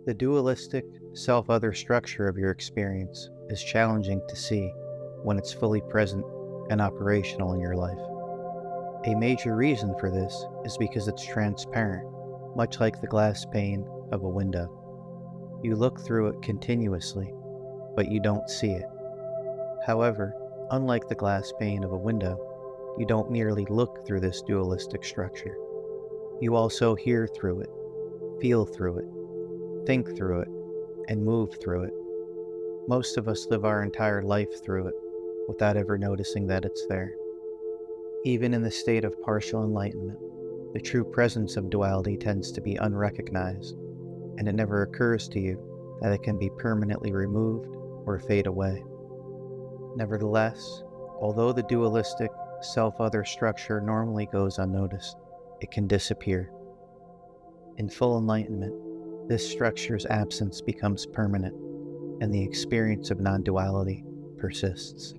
The dualistic, self-other structure of your experience is challenging to see when it's fully present and operational in your life. A major reason for this is because it's transparent, much like the glass pane of a window. You look through it continuously, but you don't see it. However, unlike the glass pane of a window, you don't merely look through this dualistic structure. You also hear through it, feel through it, think through it, and move through it. Most of us live our entire life through it, without ever noticing that it's there. Even in the state of partial enlightenment, the true presence of duality tends to be unrecognized, and it never occurs to you that it can be permanently removed or fade away. Nevertheless, although the dualistic, self-other structure normally goes unnoticed, it can disappear. In full enlightenment, this structure's absence becomes permanent, and the experience of non-duality persists.